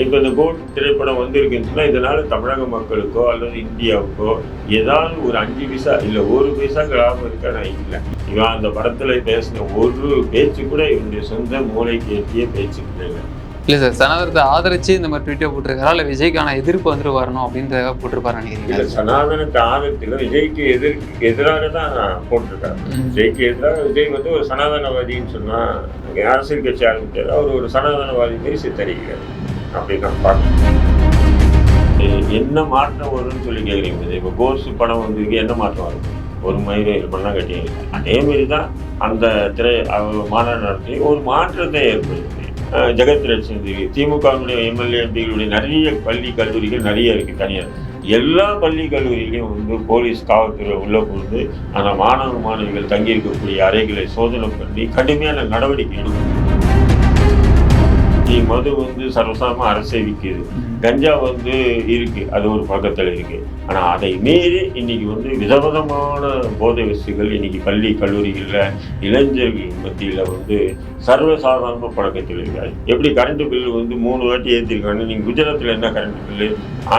இப்போ இந்த கோட் திரைப்படம் வந்திருக்குன்னு சொன்னால் இதனால் தமிழக மக்களுக்கோ அல்லது இந்தியாவுக்கோ ஏதாவது ஒரு 5 பைசா இல்லை 1 பைசாக்கு லாபம் இருக்கானா? இல்லை. இவன் அந்த படத்தில் பேசின ஒரு பேச்சு கூட இவனுடைய சொந்த மூளைக்கு எட்டிய பேச்சு இல்லை. இல்லை சார், சனாதனத்தை ஆதரிச்சு இந்த மாதிரி ட்வீட்டை போட்டிருக்காரா இல்லை விஜய்க்கான எதிர்ப்பு வந்துட்டு வரணும் அப்படின்றத போட்டிருப்பாரு நினைக்கிறீங்க? இல்லை, சனாதனத்தை ஆதரித்துல விஜய்க்கு எதிராக தான் போட்டிருக்காரு. விஜய்க்கு எதிராக விஜய் வந்து ஒரு சனாதனவாதின்னு சொன்னா அரசியல் கட்சி ஆரம்பித்தார், அவர் ஒரு சனாதனவாதி மாரி சித்தரிக்கிறார் அப்படின்னு நான் பார்க்கணும். என்ன மாற்றம் வரும்னு சொல்லி கேட்குறீங்க. இப்போ கோர்ஸ் படம் வந்து என்ன மாற்றம் வரும்? ஒரு மயிரை பண்ணால் கட்டிங்க. அதே மாரி தான் அந்த மாநாடு நடத்தி ஒரு மாற்றத்தை ஏற்படுத்தி ஜெகத் ரட்சன் திமுகவுடைய எம்எல்ஏ எம்பிகளுடைய நிறைய பள்ளி கல்லூரிகள் நிறைய இருக்குது தனியார். எல்லா பள்ளி கல்லூரியிலையும் வந்து போலீஸ் காவல்துறை உள்ள போது அந்த மாணவ மாணவிகள் தங்கியிருக்கக்கூடிய அறைகளை சோதனை பண்ணி கடுமையான நடவடிக்கை எடுக்கணும். மது வந்து சர்வசாதாரணமாக அரசே விற்கிது, கஞ்சா வந்து இருக்கு, அது ஒரு பக்கத்தில் இருக்கு. ஆனால் அதை மீறி இன்னைக்கு வந்து விதவிதமான போதை வஸ்துகள் இன்னைக்கு பள்ளி கல்லூரிகளில் இளைஞர்கள் மத்தியில் வந்து சர்வசாதாரண பழக்கத்தில் இருக்காது. எப்படி கரண்ட் பில்லு வந்து 3 வாட்டி ஏற்றிருக்காங்க. நீங்கள் குஜராத்தில் என்ன கரண்ட் பில்லு,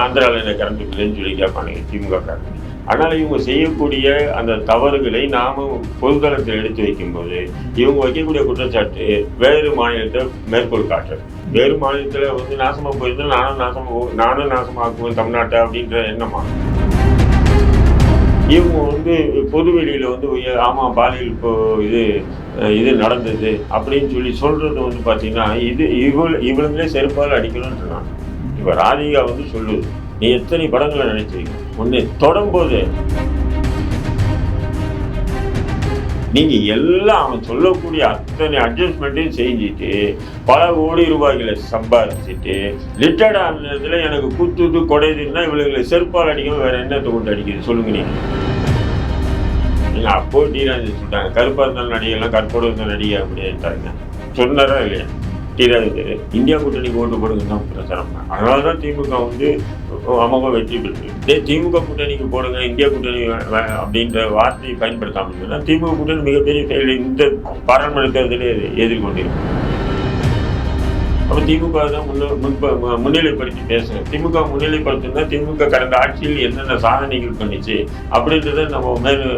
ஆந்திராவில் என்ன கரண்ட் பில்லுன்னு சொல்லி கேட்பானுங்க திமுக காரங்க. அதனால் இவங்க செய்யக்கூடிய அந்த தவறுகளை நாம் பொதுத்தளத்தில் எடுத்து வைக்கும்போது இவங்க வைக்கக்கூடிய குற்றச்சாட்டு வேறு மாநிலத்தை மேற்கோள் காட்டுறது. வேறு மாநிலத்தில் வந்து நாசமாக போயிருந்தால் நானும் நாசமாக்குவேன் தமிழ்நாட்டை அப்படின்ற எண்ணமா? இவங்க வந்து பொதுவெளியில் வந்து ஆமாம் பாலியல் இப்போ இது நடந்தது அப்படின்னு சொல்லி சொல்கிறது வந்து பார்த்தீங்கன்னா இவளுங்களே செருப்பால் அடிக்கணும்னு சொன்னாங்க. இப்போ ராதிகா வந்து சொல்லுது, நீ எத்தனை படங்களை நினைச்சிருக்க, ஒன்று தொடரும்போது நீங்கள் எல்லாம் அவன் சொல்லக்கூடிய அத்தனை அட்ஜஸ்ட்மெண்ட்டையும் செஞ்சுட்டு பல கோடி ரூபாய்களை சம்பாதிச்சுட்டு லிட்டர்ட் ஆனதுல எனக்கு குத்துது கொடைதுன்னா இவளுங்களை செருப்பால் அடிக்காம வேற என்னத்தை கொண்டு அடிக்குது சொல்லுங்க. நீங்கள் அப்போ டீராஜ் சொல்லிட்டாங்க, கருப்பாக இருந்தாலும் நடிகைலாம் கற்போடு இருந்த நடிகை அப்படின்ட்டாங்க. சொன்னாரா இல்லையா? டீராஜ் இந்தியா கூட்டணிக்கு ஓட்டு போடுங்கன்னு தான் பிரச்சாரம். அதனால தான் திமுக வந்து அமோக வெற்றி பெற்று திமுக கூட்டணிக்கு போடுங்க, இந்தியா கூட்டணி அப்படின்ற வார்த்தையை பயன்படுத்தாமல் திமுக கூட்டணி மிகப்பெரிய செயலை இந்த பாராளுமன்ற தேர்தலே எதிர்கொண்டிருக்கும். அப்போ திமுக தான் முன்னிலைப்படுத்தி பேசுகிறேன். திமுக முன்னிலைப்படுத்தினா திமுக கடந்த ஆட்சியில் என்னென்ன சாதனைகள் பண்ணிச்சு அப்படின்றத நம்ம மேலே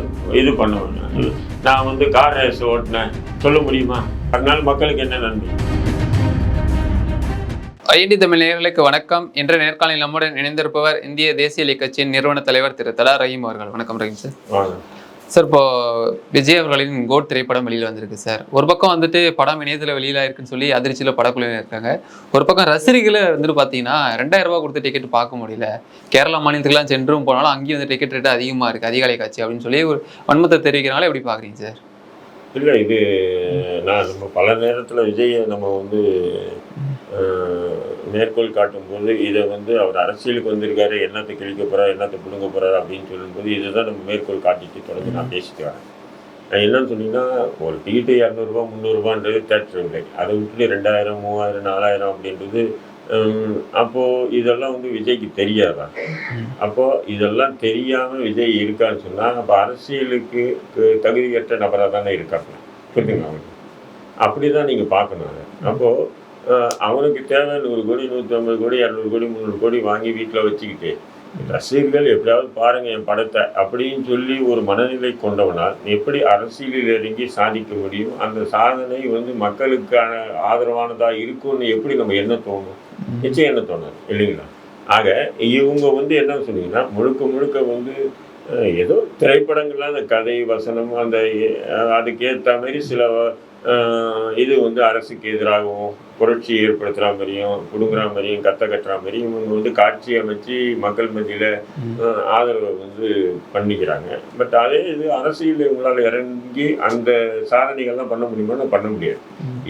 இது பண்ண வேணும். நான் வந்து கார் ரேஸ் ஓட்டினேன் சொல்ல முடியுமா? அதனால மக்களுக்கு என்ன நன்மை? ஐஎன்டி தமிழ் நேயர்களுக்கு வணக்கம். என்ற நேர்காணலில் நம்முடன் இணைந்திருப்பவர் இந்திய தேசிய கட்சியின் நிறுவன தலைவர் திரு தலா ரஹீம் அவர்கள். வணக்கம் ரஹீம் சார். சார், இப்போ விஜய் அவர்களின் கோட் திரைப்படம் வெளியில் வந்திருக்கு சார். ஒரு பக்கம் வந்துட்டு படம் இணையத்தில் வெளியில் இருக்குன்னு சொல்லி அதிர்ச்சியில் படக்குழுவினர் இருக்காங்க. ஒரு பக்கம் ரசிகர்களை வந்துட்டு பார்த்தீங்கன்னா 2000 ரூபா கொடுத்து டிக்கெட் பார்க்க முடியல. கேரளா மாநிலத்துக்குலாம் சென்றும் போனாலும் அங்கேயும் வந்து டிக்கெட் ரேட்டு அதிகமாக இருக்குது, அதிகாலை காட்சி அப்படின்னு சொல்லி ஒரு வன்மத்தை தெரிவிக்கிறனால எப்படி பார்க்குறீங்க சார்? இல்லை, இது நம்ம பல நேரத்தில் விஜயை நம்ம வந்து மேற்கோள் காட்டும்போது இதை வந்து அவர் அரசியலுக்கு வந்திருக்காரு, என்னத்தை கிழிக்க போகிறார், என்னத்தை பிடுங்க போகிறார் அப்படின்னு சொல்லும்போது இதை தான் நம்ம மேற்கோள் காட்டிட்டு தொடர்ந்து நான் பேசிட்டு வரேன். நான் என்னன்னு சொன்னீங்கன்னா, ஒரு டிக்கெட்டு 200 ரூபா 300 ரூபான்றது தேட்டர் விலை, அதை விட்டுட்டு 2000 3000 4000 அப்படின்றது. அப்போது இதெல்லாம் வந்து விஜய்க்கு தெரியாதா? அப்போது இதெல்லாம் தெரியாமல் விஜய் இருக்கான்னு சொன்னால் அப்போ அரசியலுக்கு தகுதியற்ற நபராக தானே இருக்காங்க. புரியுதுங்களா? அவனுக்கு அப்படி தான் நீங்கள் பார்க்கணும். அப்போது அவனுக்கு தேவை 100 கோடி 150 கோடி 200 கோடி 300 கோடி வாங்கி வீட்டில் வச்சுக்கிட்டு ரசிகர்கள் எப்படியாவது பாருங்கள் என் படத்தை அப்படின்னு சொல்லி ஒரு மனநிலை கொண்டவனால் எப்படி அரசியலில் இறங்கி சாதிக்க முடியும்? அந்த சாதனை வந்து மக்களுக்கான ஆதரவானதாக இருக்கும்னு எப்படி நம்ம என்ன தோணும்? நிச்சயம் என்ன தோணும் இல்லைங்களா? ஆக இவங்க வந்து என்ன சொன்னீங்கன்னா முழுக்க வந்து ஏதோ திரைப்படங்கள்லாம் அந்த கதை வசனம் அந்த அதுக்கேற்ற மாதிரி சில இது வந்து அரசுக்கு எதிராகவும் புரட்சி ஏற்படுத்துகிற மாதிரியும் பிடுங்குற மாதிரியும் கட்டுற மாதிரியும் இவங்க வந்து காட்சி அமைச்சு மக்கள் மத்தியில் ஆதரவை வந்து பண்ணிக்கிறாங்க. பட் அதே இது அரசியல் இவங்களால் இறங்கி அந்த சாதனைகள்லாம் பண்ண முடியுமா? பண்ண முடியாது.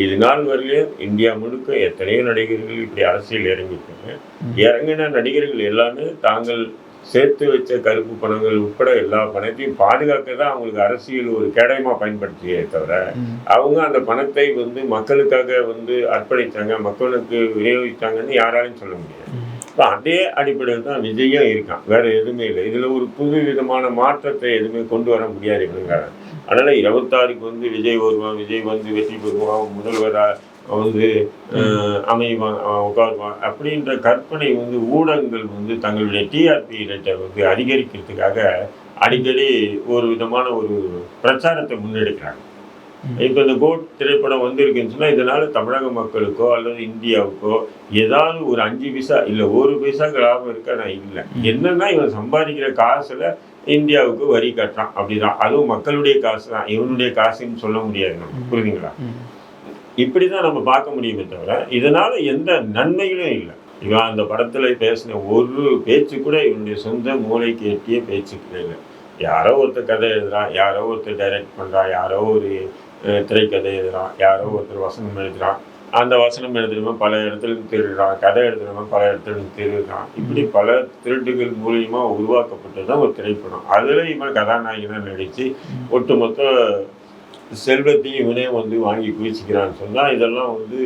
இது நாள் வரையிலும் இந்தியா முழுக்க எத்தனையோ நடிகர்கள் இப்படி அரசியல் இறங்கியிருக்காங்க. இறங்கின நடிகர்கள் எல்லாமே தாங்கள் சேர்த்து வச்ச கருப்பு பணங்கள் உட்பட எல்லா பணத்தையும் பாதுகாக்க தான் அவங்களுக்கு அரசியல் ஒரு கேடயமாக பயன்படுத்தியே தவிர அவங்க அந்த பணத்தை வந்து மக்களுக்காக வந்து அர்ப்பணித்தாங்க, மக்களுக்கு விநியோகித்தாங்கன்னு யாராலையும் சொல்ல முடியாது. இப்போ அதே அடிப்படையில் தான் விஜயும் இருக்கான், வேற எதுவுமே இல்லை. இதில் ஒரு புது விதமான மாற்றத்தை எதுவுமே கொண்டு வர முடியாது இவங்க. அதனால் 26க்கு வந்து விஜய் வருவான், விஜய் வந்து வெற்றி பெறுவான், முதல்வராக வந்து அமைவான், உட்காருவான் அப்படின்ற கற்பனை வந்து ஊடகங்கள் வந்து தங்களுடைய டிஆர்பி ரேட்டை வந்து அதிகரிக்கிறதுக்காக அடிக்கடி ஒரு விதமான ஒரு பிரச்சாரத்தை முன்னெடுக்கிறாங்க. இப்போ இந்த கோட் திரைப்படம் வந்திருக்குன்னு சொன்னா, இதனால தமிழக மக்களுக்கோ அல்லது இந்தியாவுக்கோ ஏதாவது ஒரு 5 பைசா இல்ல 1 பைசாக்கு லாபம் இருக்கானா? இல்ல. என்னன்னா இவன் சம்பாதிக்கிற காசுல இந்தியாவுக்கு வரி கட்டுறான். அப்படிதான். அதுவும் மக்களுடைய காசு தான். இவனுடைய காசுன்னு சொல்ல முடியாது நம்ம. புரியுதுங்களா? இப்படிதான் நம்ம பார்க்க முடியுமே தவிர, இதனால எந்த நன்மைகளும் இல்ல. இவன் அந்த படத்துல பேசின ஒரு பேச்சு கூட இவனுடைய சொந்த மூளைக்கு எட்டிய பேச்சுக்களே இல்ல. யாரோ ஒருத்தர் கதை எழுதுறான், யாரோ ஒருத்தர் டைரக்ட் பண்றான், யாரோ ஒரு திரைக்கதை எழுதுறான், யாரோ ஒருத்தர் வசனம் எழுதுறான். அந்த வசனம் எழுதுறவன் பல இடத்துல இருந்து திருடுறான், கதை எழுதுறவன் பல இடத்துல இருந்து திருடுறான். இப்படி பல திருட்டுகள் மூலியமா உருவாக்கப்பட்டதுதான் ஒரு திரைப்படம். அதுல இவன் கதாநாயகனா நடிச்சு ஒட்டுமொத்த செல்வத்தையும் இவனே வந்து வாங்கி குவிச்சுக்கிறான்னு சொன்னா, இதெல்லாம் வந்து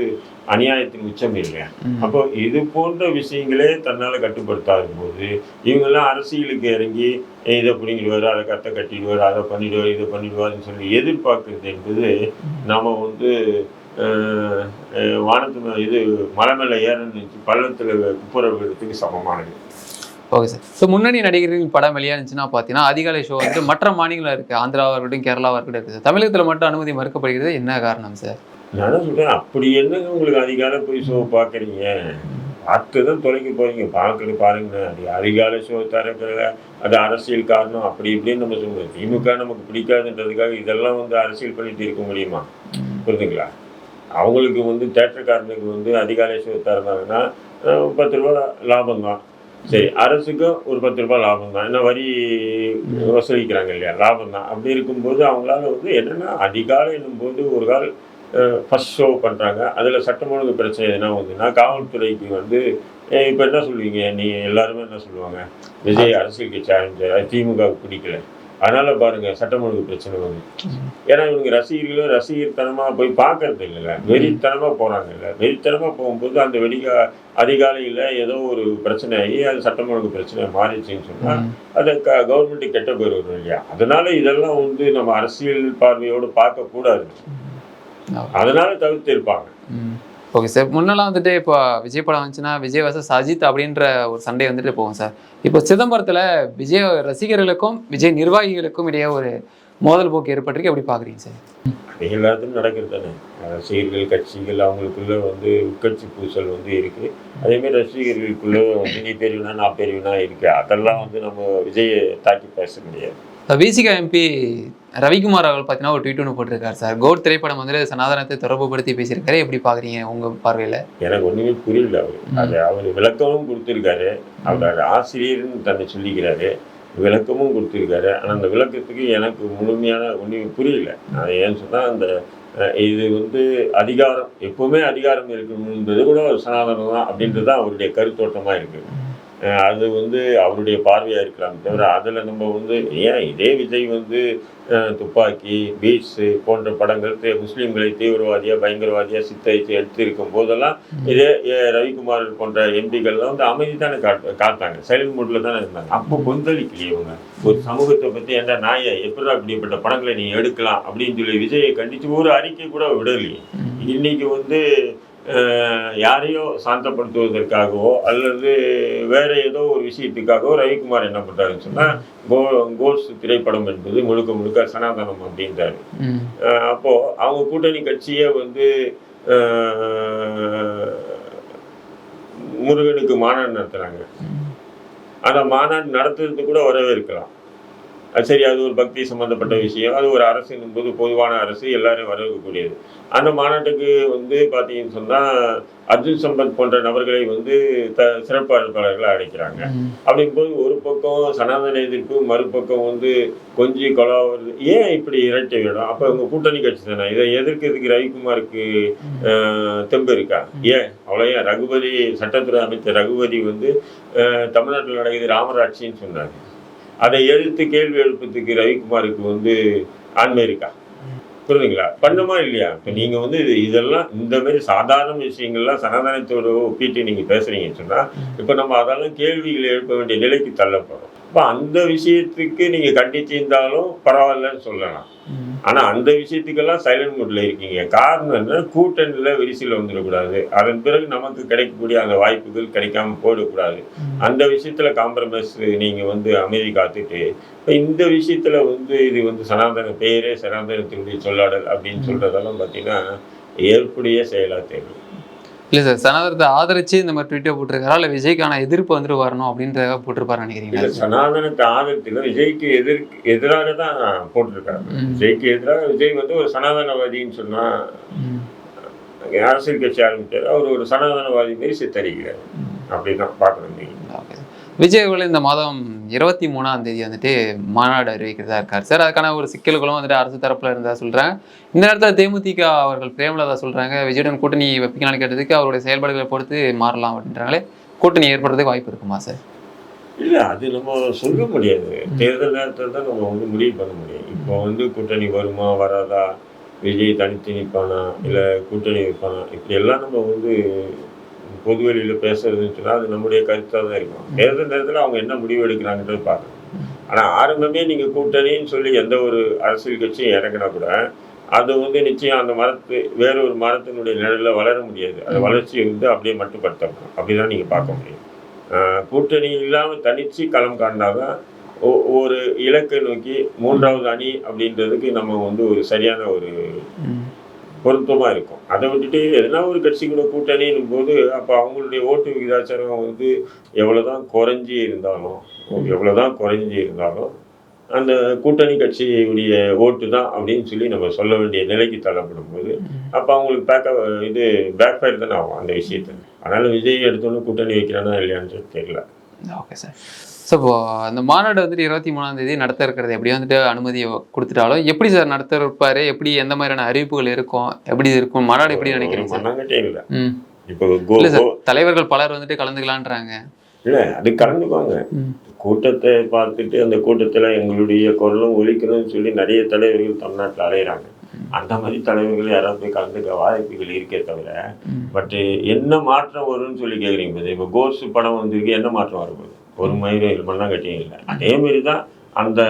அநியாயத்தின் உச்சம் இல்லையா? அப்போ இது போன்ற விஷயங்களே தன்னால கட்டுப்படுத்தாத போது, இவங்கெல்லாம் அரசியலுக்கு இறங்கி இதை பிடிங்கிடுவாரு, அதை கத்தை கட்டிடுவார், அதை பண்ணிடுவார், இதை பண்ணிடுவாருன்னு சொல்லி எதிர்பார்க்கறது என்பது நாம வந்து வானத்து இது மலை மேல ஏறன்னு பள்ளத்துல குப்புற விடுறதுக்கு சமமானது. Okay sir. ஸோ முன்னணி நடிகர்களின் படம் வெளியானுச்சுன்னா பார்த்தீங்கன்னா, அதிகாலை ஷோ வந்து மற்ற மாநிலங்களில் இருக்குது. ஆந்திராவாக இருக்கட்டும், கேரளாவாக இருக்கட்டும் இருக்குது சார். தமிழகத்தில் மட்டும் அனுமதி மறுக்கப்படுகிறது. என்ன காரணம் சார்? நான் தான் சொல்றேன், அப்படி என்னங்க உங்களுக்கு அதிகாலை போய் ஷோ பார்க்குறீங்க? பார்த்து தான் தொலைக்க போறீங்க. பார்க்குறது பாருங்க. அது அதிகாலை ஷோ திறக்கிறத அது அரசியல் காரணம் அப்படி இப்படின்னு நம்ம சொல்லுவோம். திமுக நமக்கு பிடிக்காதுன்றதுக்காக இதெல்லாம் வந்து அரசியல் பண்ணிட்டு இருக்க முடியுமா? புரியுதுங்களா? அவங்களுக்கு வந்து தேட்டருக்காரனுக்கு வந்து அதிகாலை ஷோ திறந்தாங்கன்னா 10 ரூபா லாபம் தான். சரி, அரசுக்கும் ஒரு 10 ரூபாய் லாபம் தான். ஏன்னா வரி வசூலிக்கிறாங்க இல்லையா? லாபம் தான். அப்படி இருக்கும்போது அவங்களால வந்து என்னன்னா அதிகாலை என்னும்போது ஒரு கால் ஃபர்ஸ்ட் ஷோ பண்ணுறாங்க. அதில் சட்டம் ஒழுங்கு பிரச்சனை எதுனா வந்துன்னா காவல்துறைக்கு வந்து இப்போ என்ன சொல்லுவீங்க? நீ எல்லாருமே என்ன சொல்லுவாங்க? விஜய் அரசியல் கட்சி ஆரம்பிச்சார், திமுகவுக்கு பிடிக்கல, அதனால பாருங்க சட்டம் ஒழுங்கு பிரச்சனை வந்து. ஏன்னா இவங்க ரசிகர்களும் ரசிகர்த்தனமா போய் பார்க்கறது இல்லைல்ல, வெறித்தனமா போறாங்கல்ல. வெறித்தனமா போகும்போது அந்த அதிகாலையில ஏதோ ஒரு பிரச்சனை ஆகி அது சட்டம் ஒழுங்கு பிரச்சனை மாறிடுச்சுன்னு சொன்னா அது கவர்மெண்ட்டுக்கு கெட்ட பேர் வரும் இல்லையா? அதனால இதெல்லாம் வந்து நம்ம அரசியல் பார்வையோடு பார்க்க கூடாது. அதனால தவிர்த்து இருப்பாங்க. Okay sir. முன்னெல்லாம் வந்துட்டு இப்போ விஜய் படம் வந்துச்சுன்னா விஜய் வர்சஸ் அஜித் அப்படின்ற ஒரு சண்டை வந்துட்டு போகும் சார். இப்போ சிதம்பரத்தில் விஜய் ரசிகர்களுக்கும் விஜய் நிர்வாகிகளுக்கும் இடையே ஒரு மோதல் போக்கு ஏற்பட்டிருக்கு. எப்படி பார்க்குறீங்க சார்? அது எல்லாத்துக்கும் நடக்கிறது தானே. ரசிகர்கள் கட்சிகள் அவங்களுக்குள்ள வந்து உட்கட்சி பூசல் வந்து இருக்கு. அதேமாதிரி ரசிகர்களுக்குள்ள வந்து நீ பெரியவனா நான் பெரியவனா இருக்கு. அதெல்லாம் வந்து நம்ம விஜயை தாக்கி பேச முடியாது. விசிகா எம்பி ரவிக்குமார் அவர்கள் பார்த்தீங்கன்னா ஒரு ட்வீட் ஒன்று போட்டிருக்காரு சார். கோட் திரைப்படம் வந்து சனாதனத்தை தொடர்புபடுத்தி பேசியிருக்காரு. எப்படி பார்க்குறீங்க உங்கள் பார்வையில்? எனக்கு ஒன்றுமே புரியல. அவர் விளக்கமும் கொடுத்துருக்காரு. அவர் ஆசிரியர்னு தன்னை சொல்லிக்கிறாரு, விளக்கமும் கொடுத்துருக்காரு. ஆனால் அந்த விளக்கத்துக்கு எனக்கு முழுமையான ஒன்றுமே புரியல. அது ஏன்னு சொன்னால் அந்த இது வந்து அதிகாரம் எப்பவுமே அதிகாரம் இருக்கணுன்றது கூட ஒரு சனாதனம் தான் அப்படின்றது தான் அவருடைய கருத்தோட்டமாக இருக்குது. அது வந்து அவருடைய பார்வையாக இருக்கலாம் தவிர அதில் நம்ம வந்து ஏன் இதே விஜய் வந்து துப்பாக்கி, பீட்ஸு போன்ற படங்கள் முஸ்லீம்களை தீவிரவாதியாக பயங்கரவாதியாக சித்தரித்து எடுத்திருக்கும் போதெல்லாம் இதே ரவிக்குமார் போன்ற எம்பிகள்லாம் வந்து அமைதி தானே காத்தாங்க, சைலண்ட் மூட்டில் தானே இருந்தாங்க. அப்போ கொந்தளிக்கலையே இவங்க ஒரு சமூகத்தை பற்றி ஏன்டா நாயை எப்படா இப்படிப்பட்ட படங்களை நீ எடுக்கலாம் அப்படின்னு சொல்லி விஜயை கண்டித்து ஒரு அறிக்கை கூட விடலையே. இன்னைக்கு வந்து யாரையோ சாந்தப்படுத்துவதற்காகவோ அல்லது வேற ஏதோ ஒரு விஷயத்துக்காகவோ ரவிக்குமார் என்ன பண்றாருன்னு சொன்னா கோட்ஸ் திரைப்படம் என்பது முழுக்க முழுக்க சனாதனம் அப்படின்றாரு. அப்போ அவங்க கூட்டணி கட்சியே வந்து முருகனுக்கு மாநாடு நடத்துறாங்க. அந்த மாநாடு நடத்துறது கூட வரவேற்கலாம். சரி, அது ஒரு பக்தி சம்பந்தப்பட்ட விஷயம். அது ஒரு அரசு என்பது பொதுவான அரசு, எல்லாரும் வரவேற்கக்கூடியது. அந்த மாநாட்டுக்கு வந்து பார்த்தீங்கன்னு சொன்னால் அர்ஜுன் சம்பத் போன்ற நபர்களை வந்து சிறப்பு அழைப்பாளர்களை அழைக்கிறாங்க. அப்படிங்கும்போது ஒரு பக்கம் சனாதன எதிர்ப்பு, மறுபக்கம் வந்து கொஞ்சி கொலாவது. ஏன் இப்படி இரட்டை வேணும்? அப்போ உங்க கூட்டணி கட்சி தானே, இதை எதிர்க்கிறதுக்கு ரவிக்குமாருக்கு தெம்பு இருக்கா? ஏன் அவ்வளோ? ஏன் ரகுபதி சட்டத்துறை அமைச்சர் ரகுபதி வந்து தமிழ்நாட்டில் நடக்குது ராமராட்சின்னு சொன்னாங்க. அதை எதிர்த்து கேள்வி எழுப்பத்துக்கு ரவிக்குமாருக்கு வந்து ஆண்மை இருக்கா? புரியுதுங்களா? பண்ணுமா இல்லையா? இப்போ நீங்கள் வந்து இதெல்லாம் இந்த மாதிரி சாதாரண விஷயங்கள்லாம் சனாதனத்தோட ஒப்பிட்டு நீங்கள் பேசுறீங்கன்னு சொன்னால் இப்போ நம்ம அதெல்லாம் கேள்விகளை எழுப்ப வேண்டிய நிலைக்கு தள்ளப்படுறோம். இப்போ அந்த விஷயத்துக்கு நீங்கள் கண்டிச்சிருந்தாலும் பரவாயில்லன்னு சொல்லலாம். ஆனால் அந்த விஷயத்துக்கெல்லாம் சைலண்ட் மோட்ல இருக்கீங்க. காரணம் என்ன? கூட்டணியில் விரிசல் வந்துடக்கூடாது. அதன் பிறகு நமக்கு கிடைக்கக்கூடிய அந்த வாய்ப்புகள் கிடைக்காம போயிடக்கூடாது. அந்த விஷயத்தில் காம்ப்ரமைஸ் நீங்கள் வந்து அமைதி காத்துட்டு, இப்போ இந்த விஷயத்தில் வந்து இது வந்து சனாதன பெயரே சனாதனத்தினுடைய சொல்லாடல் அப்படின்னு சொல்கிறதெல்லாம் பார்த்தீங்கன்னா ஏற்புடைய செயலாக தேவை. இல்லை சார், சனாதனத்தை ஆதரிச்சு இந்த மாதிரி ட்விட்டர் போட்டிருக்காரா, இல்லை விஜய்க்கான எதிர்ப்பு வந்துட்டு வரணும் அப்படின்றத போட்டிருப்பாரு நினைக்கிறீங்களா? சனாதனத்தை ஆதரித்துல விஜய்க்கு எதிராக தான் போட்டிருக்காரு. விஜய்க்கு எதிராக விஜய் வந்து ஒரு சனாதனவாதின்னு சொன்னா அரசியல் கட்சி ஆரம்பித்தார். அவர் ஒரு சனாதனவாதி மாரி சித்தரிக்கிறார். அப்படிதான் பார்க்கணும் நீங்க. விஜய் அவர்கள் இந்த மாதம் 23ஆம் தேதி வந்துட்டு மாநாடு அறிவிக்கிறதா இருக்கார் சார். அதுக்கான ஒரு சிக்கல்களும் வந்துட்டு அரசு தரப்புல இருந்தா சொல்றாங்க. இந்த நேரத்தில் தேமுதிக அவர்கள் பிரேமலதா சொல்றாங்க, விஜயுடன் கூட்டணி வைப்பீங்களான்னு கேட்டதுக்கு அவருடைய செயல்பாடுகளை பொறுத்து மாறலாம் அப்படின்றாங்களே, கூட்டணி ஏற்படுறதுக்கு வாய்ப்பு இருக்குமா சார்? இல்ல அது நம்ம சொல்ல முடியாது. தேர்தல் நேரத்தில் தான் நம்ம வந்து முடிவு பண்ண முடியும். இப்போ வந்து கூட்டணி வருமா வராதா, விஜய் தனித்து நிற்பானா இல்லை கூட்டணி வைப்பானா, இப்படி எல்லாம் நம்ம வந்து பொதுவெளியில் பேசுறதுன்னு சொன்னால் அது நம்முடைய கருத்தாக தான் இருக்கும். தேர்தல் நேரத்தில் அவங்க என்ன முடிவு எடுக்கிறாங்கன்றது பார்க்கணும். ஆனால் ஆரம்பமே நீங்கள் கூட்டணின்னு சொல்லி எந்த ஒரு அரசியல் கட்சியும் இறங்கினா கூட அது வந்து நிச்சயம் அந்த வேற ஒரு மரத்தினுடைய நிழலில் வளர முடியாது. அந்த வளர்ச்சியை வந்து அப்படியே மட்டுப்படுத்தணும். அப்படிதான் நீங்கள் பார்க்க முடியும். கூட்டணி இல்லாமல் தனிச்சு களம் காட்டினாதான் ஒரு இலக்கை நோக்கி மூன்றாவது அணி அப்படின்றதுக்கு நம்ம வந்து ஒரு சரியான ஒரு பொருத்தமாக இருக்கும். அதை விட்டுட்டு எதனா ஒரு கட்சி கூட கூட்டணின்னும் போது அப்போ அவங்களுடைய ஓட்டு விகிதாச்சாரம் வந்து எவ்வளோதான் குறைஞ்சி இருந்தாலும் அந்த கூட்டணி கட்சியுடைய ஓட்டு தான் அப்படின்னு சொல்லி நம்ம சொல்ல வேண்டிய நிலைக்கு தள்ளப்படும் போது அப்போ அவங்களுக்கு பேக் ஃபயர் தானே ஆகும் அந்த விஷயத்தை. அதனால் விஜய் எடுத்தோன்னு கூட்டணி வைக்கிறானா இல்லையான்னு தெரியல. Okay sir. ஸோ இப்போ அந்த மாநாடு வந்துட்டு 23ஆம் தேதி நடத்த இருக்கிறது எப்படி வந்துட்டு அனுமதி கொடுத்துட்டாலும் எப்படி சார் நடத்த இருப்பாரு, எப்படி எந்த மாதிரியான அறிவிப்புகள் இருக்கும், எப்படி இருக்கும் மாநாடு எப்படி நினைக்கிறீங்க? மண்ணாங்கட்டே இல்லை. இப்போ தலைவர்கள் பலர் வந்துட்டு கலந்துக்கலான்றாங்க. இல்லை அது கலந்துக்குவாங்க. கூட்டத்தை பார்த்துட்டு அந்த கூட்டத்தில் எங்களுடைய குரலும் ஒலிக்கணும்னு சொல்லி நிறைய தலைவர்கள் தமிழ்நாட்டில் அலையிறாங்க. அந்த மாதிரி தலைவர்கள் யாராவது போய் கலந்துக்க வாய்ப்புகள் இருக்கே தவிர, பட் என்ன மாற்றம் வரும்னு சொல்லி கேட்குறீங்க. இப்போ கோர்ஸ் படம் வந்திருக்கு, என்ன மாற்றம் வரும்போது ஒரு மயிரும் மண்ணாங்கட்டியும் இல்லை. அதே மாதிரி தான் அந்த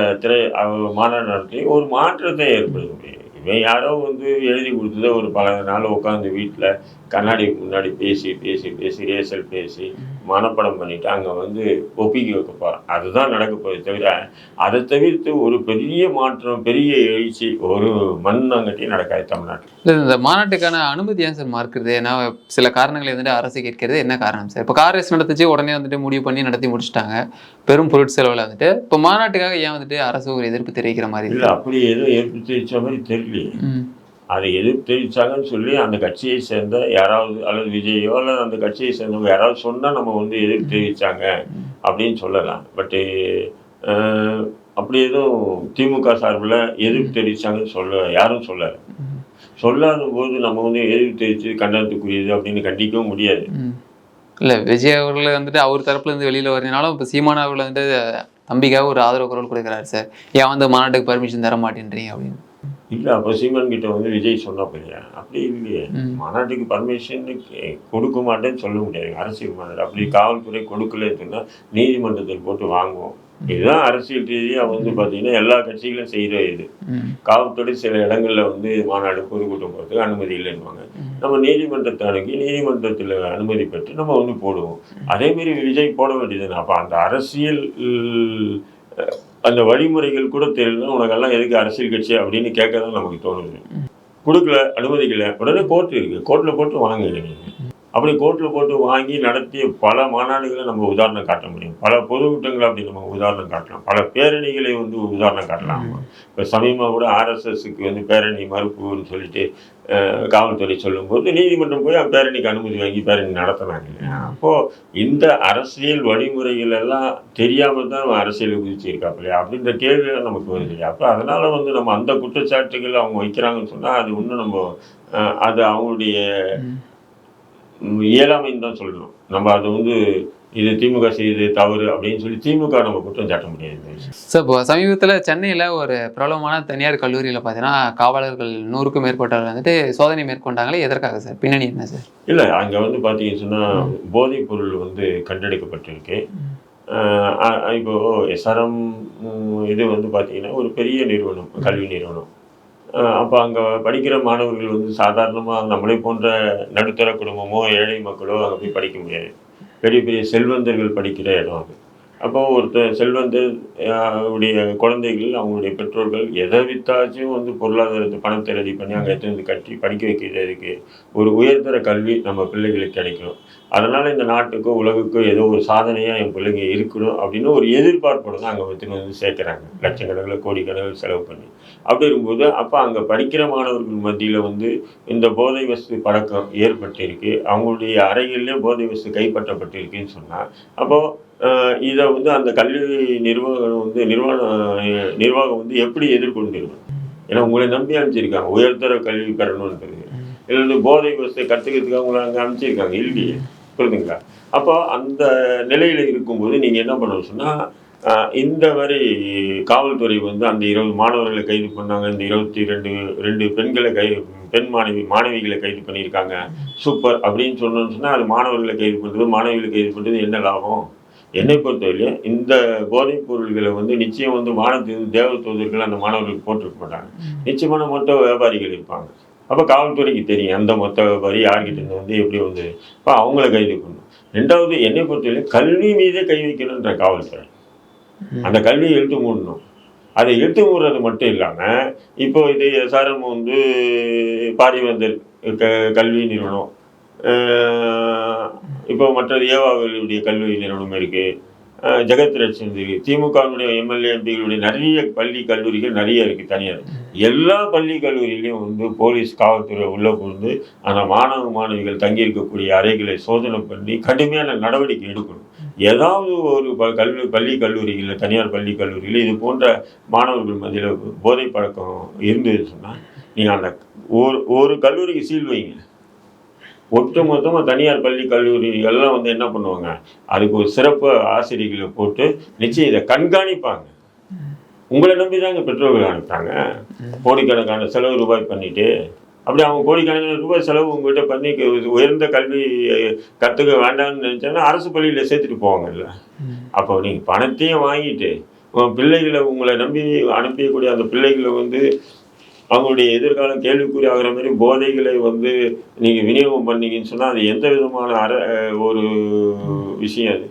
மாநாடு நடத்தி ஒரு மாற்றத்தை ஏற்படுத்த முடியும். இவன் யாரோ வந்து எழுதி கொடுத்ததை ஒரு பல நாள் உட்காந்து வீட்டில் கண்ணாடிக்கு முன்னாடி பேசி ரேசல் பேசி மனப்படம் பண்ணிட்டு அங்கே வந்து ஒப்பிக்கி வைக்க போகிறான். அதுதான் நடக்க போகுது தவிர அதை தவிர்த்து ஒரு பெரிய மாற்றம் பெரிய எழுச்சி ஒரு மண்ணாங்கட்டியும் நடக்காது தமிழ்நாட்டில். இல்லை இந்த மாநாட்டுக்கான அனுமதி ஏன் சார் மறுக்கிறது? ஏன்னா சில காரணங்களை வந்துட்டு அரசு கேட்கிறது என்ன காரணம் சார்? இப்போ கார் ரேஸ் நடத்துச்சு, உடனே வந்துட்டு முடிவு பண்ணி நடத்தி முடிச்சுட்டாங்க பெரும் பொருட்செலவில் வந்துட்டு. இப்போ மாநாட்டுக்காக ஏன் வந்துட்டு அரசு ஒரு எதிர்ப்பு தெரிவிக்கிற மாதிரி? இல்லை அப்படி எதுவும் எதிர்ப்பு தெரிவித்த மாதிரி தெரியல. அதை எதிர்ப்பு தெரிவித்தாங்கன்னு சொல்லி அந்த கட்சியை சேர்ந்த யாராவது அல்லது விஜயோ அல்லது அந்த கட்சியை சேர்ந்தவங்க யாராவது சொன்னால் நம்ம வந்து எதிர்ப்பு தெரிவித்தாங்க அப்படின்னு சொல்லலாம். பட்டு அப்படி எதுவும் திமுக சார்பில் எதிர்ப்பு தெரிவித்தாங்கன்னு யாரும் சொல்லாத போது நம்ம வந்து எதிர்ப்பு தெரிவித்து கண்டனத்துக்குரியது அப்படின்னு கண்டிக்கவும் முடியாது. இல்லை விஜய் அவர்கள் வந்துட்டு அவர் தரப்புலேருந்து வெளியில் வரனாலும் இப்போ சீமான் அவர்கள் வந்துட்டு தம்பிக்காக ஒரு ஆதரவு குரல் கொடுக்குறாரு சார், ஏன் வந்து மாநாட்டுக்கு பர்மிஷன் தர மாட்டேன்றீங்க அப்படின்னு. இல்லை அப்போ சீமான் கிட்ட வந்து விஜய் சொன்னா இல்லையா? அப்படி இல்லையே, மாநாட்டுக்கு பர்மிஷன் கொடுக்க மாட்டேன்னு சொல்ல முடியாது. அரசியல் மாநாடு அப்படி காவல்துறை கொடுக்கலன்னு சொன்னால் நீதிமன்றத்தில் போட்டு வாங்குவோம். இதுதான் அரசியல் ரீதியாக வந்து பார்த்தீங்கன்னா எல்லா கட்சிகளும் செய்கிற இது. காவல்துறை சில இடங்களில் வந்து மாநாடு பொதுக்கூட்டம் போகிறதுக்கு அனுமதி இல்லைன்னுவாங்க. நம்ம நீதிமன்றத்தை அணுகி நீதிமன்றத்தில் அனுமதி பெற்று நம்ம வந்து போடுவோம். அதேமாரி விஜய் போட வேண்டியதுன்னு. அப்போ அந்த அரசியல் அந்த வழிமுறைகள் கூட தெரியல, உனக்கெல்லாம் எதுக்கு அரசியல் கட்சி அப்படின்னு கேட்க தான் நமக்கு தோணுது. கொடுக்கல, அனுமதிக்கல, உடனே கோர்ட்டு இருக்குது, கோர்ட்டில் போட்டு வாங்குங்க. அப்படி கோர்ட்டில் போட்டு வாங்கி நடத்திய பல மாநாடுகளை நம்ம உதாரணம் காட்ட முடியும். பல பொதுக்கூட்டங்களை அப்படி நம்ம உதாரணம் காட்டலாம். பல பேரணிகளை வந்து உதாரணம் காட்டலாம். இப்போ சமீபமாக கூட ஆர்எஸ்எஸ்க்கு வந்து பேரணி மறுப்புன்னு சொல்லிட்டு காவல்துறை சொல்லும்போது நீதிமன்றம் போய் அந்த பேரணிக்கு அனுமதி வாங்கி பேரணி நடத்தினாங்க இல்லையா? அப்போது இந்த அரசியல் வழிமுறைகள் எல்லாம் தெரியாமல் தான் அரசியல் குதிச்சிருக்காப்பில்லையா அப்படின்ற கேள்வியெல்லாம் நமக்கு வருது இல்லையா? அப்போ அதனால் வந்து நம்ம அந்த குற்றச்சாட்டுகள் அவங்க வைக்கிறாங்கன்னு சொன்னால் அது இன்னும் நம்ம அது அவங்களுடைய இயலாமைன்னு தான் சொல்லணும். நம்ம அது வந்து இது திமுக செய்து தவறு அப்படின்னு சொல்லி திமுக நம்ம குற்றம் சாட்ட முடியாது. சார் இப்போ சமீபத்தில் சென்னையில் ஒரு பிரபலமான தனியார் கல்லூரியில் பார்த்தீங்கன்னா காவலர்கள் 100க்கும் மேற்பட்டவர்கள் வந்துட்டு சோதனை மேற்கொண்டாங்களே, எதற்காக சார்? பின்னணி என்ன சார்? இல்லை அங்கே வந்து பார்த்தீங்கன்னு சொன்னால் போதைப் பொருள் வந்து கண்டெடுக்கப்பட்டிருக்கு. இப்போது எஸ்ஆர்எம் இது வந்து பார்த்தீங்கன்னா ஒரு பெரிய நிறுவனம், கல்வி நிறுவனம். அப்போ அங்கே படிக்கிற மாணவர்கள் வந்து சாதாரணமாக நம்மளை போன்ற நடுத்தர குடும்பமோ ஏழை மக்களோ அங்கே போய் படிக்க முடியாது. பெரிய பெரிய செல்வந்தர்கள் படிக்கிற இடம் அது. அப்போ ஒருத்தர் செல்வந்தர் உடைய குழந்தைகள் அவங்களுடைய பெற்றோர்கள் எதை வித்தாச்சும் வந்து பொருளாதாரத்தை பணத்தை ரெடி பண்ணி அங்கே எடுத்து வந்து கட்டி படிக்க வைக்கிறதுக்கு ஒரு உயர்தர கல்வி நம்ம பிள்ளைகளுக்கு கிடைக்கணும். அதனால் இந்த நாட்டுக்கோ உலகுக்கோ ஏதோ ஒரு சாதனையாக என் பிள்ளைங்க இருக்கணும் அப்படின்னு ஒரு எதிர்பார்ப்போடு தான் அங்கே வந்து சேர்க்குறாங்க. லட்சக்கணக்கில் கோடிக்கணக்கில் செலவு பண்ணி. அப்படி இருக்கும்போது அப்போ அங்கே படிக்கிற மாணவர்கள் மத்தியில் வந்து இந்த போதை வஸ்து பழக்கம் ஏற்பட்டிருக்கு. அவங்களுடைய அறைகளிலே போதை வஸ்து கைப்பற்றப்பட்டிருக்குன்னு சொன்னால் அப்போது இதை வந்து அந்த கல்வி நிர்வாகம் வந்து எப்படி எதிர்கொண்டிருக்கும்? ஏன்னா உங்களை நம்பி அனுப்பிச்சிருக்காங்க உயர்தர கல்வி பெறணுன்றது. இல்லை வந்து போதை வசதியை கற்றுக்கிறதுக்கு அவங்கள அங்கே அனுப்பிச்சிருக்காங்க இல்லையே, புரியுதுங்களா? அப்போ அந்த நிலையில் இருக்கும்போது நீங்கள் என்ன பண்ணணும் சொன்னால், இந்த மாதிரி காவல்துறை வந்து அந்த 20 மாணவர்களை கைது பண்ணாங்க. இந்த 22 பெண்களை பெண் மாணவிகளை கைது பண்ணியிருக்காங்க. சூப்பர் அப்படின்னு சொன்னோம்னு சொன்னால் அது மாணவர்களை கைது பண்ணுறது மாணவிகளை கைது பண்ணுறது என்ன லாபம்? என்னை பொறுத்தவரையிலும் இந்த போதைப் பொருள்களை வந்து நிச்சயம் வந்து வானத்திலிருந்து தேவ தூதர்கள் அந்த மாணவர்களுக்கு போட்டிருக்க மாட்டாங்க. நிச்சயமான மொத்த வியாபாரிகள் இருப்பாங்க. அப்போ காவல்துறைக்கு தெரியும் அந்த மொத்த வியாபாரி யார்கிட்ட வந்து எப்படி வந்து இப்போ அவங்கள கைது பண்ணணும். 2வது என்னை பொறுத்தவரையிலும் கல்வி மீதே கை வைக்கணுன்ற காவல்துறை அந்த கல்வியை இழுத்து மூடணும். அதை இழுத்து மூடுறது மட்டும் இல்லாமல் இப்போ இது SRM வந்து பாரிவேந்தர் கல்வி நிறுவனம், இப்போ மற்றது ஏவாவுடைய கல்லூரி நிறுவனம் இருக்குது, ஜெகத் ரட்சன் இருக்குது, திமுகவுடைய MLA MPகளுடைய நிறைய பள்ளி கல்லூரிகள் நிறைய இருக்குது தனியார். எல்லா பள்ளி கல்லூரியிலையும் வந்து போலீஸ் காவல்துறை உள்ளே புகுந்து அந்த மாணவிகள் தங்கியிருக்கக்கூடிய அறைகளை சோதனை பண்ணி கடுமையான நடவடிக்கை எடுக்கணும். ஏதாவது ஒரு பள்ளி கல்லூரிகளில் தனியார் பள்ளி கல்லூரிகளில் இது போன்ற மாணவர்கள் மத்தியில் போதை பழக்கம் இருந்தது சொன்னால் நீங்கள் அந்த ஒரு கல்லூரிக்கு சீல் வைங்க. ஒட்டு மொத்தமாக தனியார் பள்ளி கல்லூரிகள்லாம் வந்து என்ன பண்ணுவாங்க, அதுக்கு ஒரு சிறப்பு ஆசிரியர்களை போட்டு நிச்சயம் இதை கண்காணிப்பாங்க. உங்களை நம்பி தாங்க பெற்றோர்கள் அனுப்புறாங்க. கோடிக்கணக்கான செலவு ரூபாய் பண்ணிட்டு அப்படி அவங்க கோடிக்கணக்கான ரூபாய் செலவு உங்கள்கிட்ட பண்ணி உயர்ந்த கல்வி கற்றுக்க வேண்டாம்னு நினச்சாங்கன்னா அரசு பள்ளியில் சேர்த்துட்டு போவாங்கல்ல. அப்போ நீங்கள் பணத்தையும் வாங்கிட்டு பிள்ளைகளை உங்களை நம்பி அனுப்பக்கூடிய அந்த பிள்ளைகளை வந்து அவங்களுடைய எதிர்காலம் கேள்விக்குறி ஆகிற மாதிரி போதைகளை வந்து நீங்கள் விநியோகம் பண்ணீங்கன்னு சொன்னால் அது எந்த விதமான ஒரு விஷயம் அது.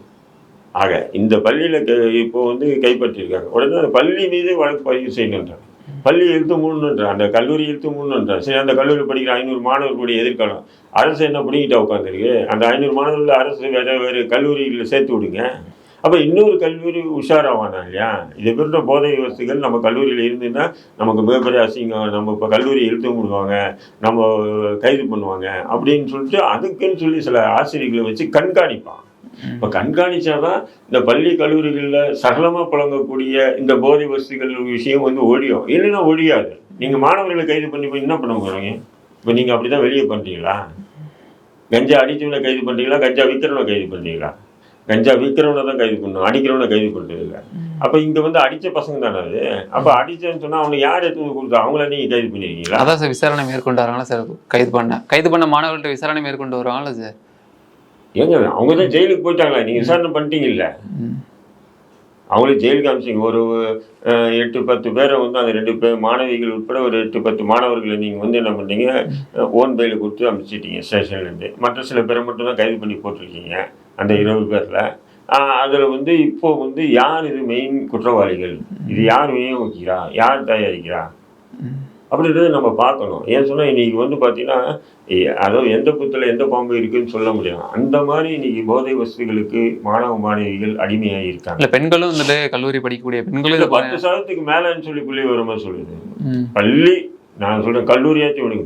ஆக இந்த பள்ளியில் இப்போ வந்து கைப்பற்றியிருக்காங்க. உடனே அந்த பள்ளி மீது வழக்கு பதிவு செய்யணுன்றாங்க. பள்ளி இழுத்து மூடணுன்றாங்க, அந்த கல்லூரி இழுத்து மூடணுன்றாங்க. சரி, அந்த கல்லூரியில் படிக்கிற 500 மாணவர்களுடைய எதிர்காலம் அரசு என்ன பிடிக்கிட்டா உட்காந்துருக்கு? அந்த 500 மாணவர்கள் அரசு வேறு கல்லூரிகளில் சேர்த்து விடுங்க. அப்போ இன்னொரு கல்லூரி உஷாராவானா இல்லையா? இதை பெற்ற போதை வசதிகள் நம்ம கல்லூரியில் இருந்துன்னா நமக்கு மிகப்பெரிய அசிங்கம், நம்ம இப்போ கல்லூரியை இழுத்து விடுவாங்க, நம்ம கைது பண்ணுவாங்க அப்படின்னு சொல்லிட்டு அதுக்குன்னு சொல்லி சில ஆசிரியர்களை வச்சு கண்காணிப்பான். இப்போ கண்காணிச்சாதான் இந்த பள்ளி கல்லூரிகளில் சகலமாக புழங்கக்கூடிய இந்த போதை வசதிகள் விஷயம் வந்து ஒழியும். இல்லைன்னா ஒழியாது. நீங்கள் மாணவர்களை கைது பண்ணி போய் என்ன பண்ண போகிறீங்க? இப்போ நீங்கள் அப்படி தான் வெளியே பண்ணுறீங்களா? கஞ்சா அடித்தவனை கைது பண்ணுறீங்களா? கஞ்சா விற்கிறவனை கைது பண்ணுறீங்களா? கஞ்சா விற்கிறவனை தான் கைது பண்ணணும், அடிக்கிறவனை கைது பண்ணுறது இல்லை. அப்போ இங்கே வந்து அடித்த பசங்க தானே அது. அப்போ அடித்தேன்னு சொன்னால் அவனுக்கு யார் எடுத்து வந்து கொடுத்தா? அவங்கள நீங்கள் கைது பண்ணியிருக்கீங்களா? அதான் சார் விசாரணை மேற்கொண்டு வராங்களா சார்? கைது பண்ண மாணவர்கள்ட்ட விசாரணை மேற்கொண்டு வருவாங்களா சார்? ஏங்க அவங்க தான் ஜெயிலுக்கு போயிட்டாங்களா? நீங்கள் விசாரணை பண்ணிட்டீங்கல்ல, அவங்களே ஜெயிலுக்கு அனுப்பிச்சிங்க. ஒரு 8-10 பேரை வந்து அந்த 2 மாணவிகள் உட்பட ஒரு 8-10 மாணவர்களை நீங்கள் வந்து என்ன பண்ணீங்க, ஓன் பெயில் கொடுத்து அனுப்பிச்சிட்டீங்க ஸ்டேஷன்லேருந்து. மற்ற சில பேரை மட்டும் தான் கைது பண்ணி போட்டிருக்கீங்க அந்த 20 பேரில். அதில் வந்து இப்போ வந்து யார் இது மெயின் குற்றவாளிகள், இது யார் விநியோகிக்கிறா, யார் தயாரிக்கிறா அப்படின்றத நம்ம பார்க்கணும். ஏன்னு சொன்னால் இன்றைக்கி வந்து பார்த்தீங்கன்னா அதாவது எந்த புத்தில் எந்த பாம்பு இருக்குதுன்னு சொல்ல முடியும். அந்த மாதிரி இன்றைக்கி போதை வசதிகளுக்கு மாணவிகள் அடிமையாக இருக்காங்க. இல்லை பெண்களும் வந்துட்டு கல்லூரி படிக்கக்கூடிய பெண்களும் 10% மேலேன்னு சொல்லி புள்ளி விவரமா சொல்லுது. பள்ளி நான் சொல்கிறேன் கல்லூரியாச்சும் விடுங்க,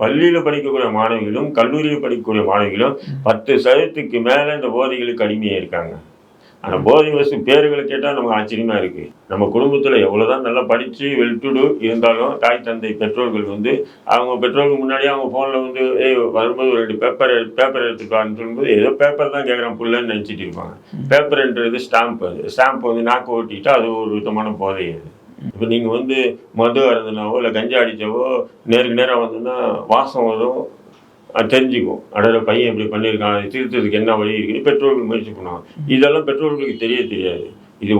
பள்ளியில் படிக்கக்கூடிய மாணவிகளும் கல்லூரியில் படிக்கக்கூடிய மாணவிகளும் 10% மேலே இந்த போதைகளுக்கு அடிமையாக இருக்காங்க. ஆனால் போதை வசதி பேர்களை கேட்டால் நமக்கு ஆச்சரியமாக இருக்குது. நம்ம குடும்பத்தில் எவ்வளோதான் நல்லா படித்து வெல்டுடு இருந்தாலும் தாய் தந்தை பெற்றோர்கள் வந்து அவங்க பெற்றோருக்கு முன்னாடியே அவங்க ஃபோனில் வந்து வரும்போது ஒரு 2 பேப்பர் எடுத்துக்கான்னு சொல்லும்போது ஏதோ பேப்பர் தான் கேட்குறான் புள்ளன்னு நினச்சிட்டு இருப்பாங்க. பேப்பர்ன்றது ஸ்டாம்ப் வந்து நாக்கு ஓட்டிட்டா அது ஒரு விதமான போதை. அது இப்போ நீங்கள் வந்து மது அருந்தினாவோ இல்லை கஞ்சா அடித்தாவோ நேருக்கு நேராக வந்தோன்னா வாசம் வரும், அது தெரிஞ்சுக்கும். அட பையன் இப்படி பண்ணியிருக்கான், அது திருத்தத்துக்கு என்ன வழி இருக்குது, பெற்றோர்கள் முயற்சி பண்ணுவாங்க. இதெல்லாம் பெற்றோர்களுக்கு தெரியாது. இது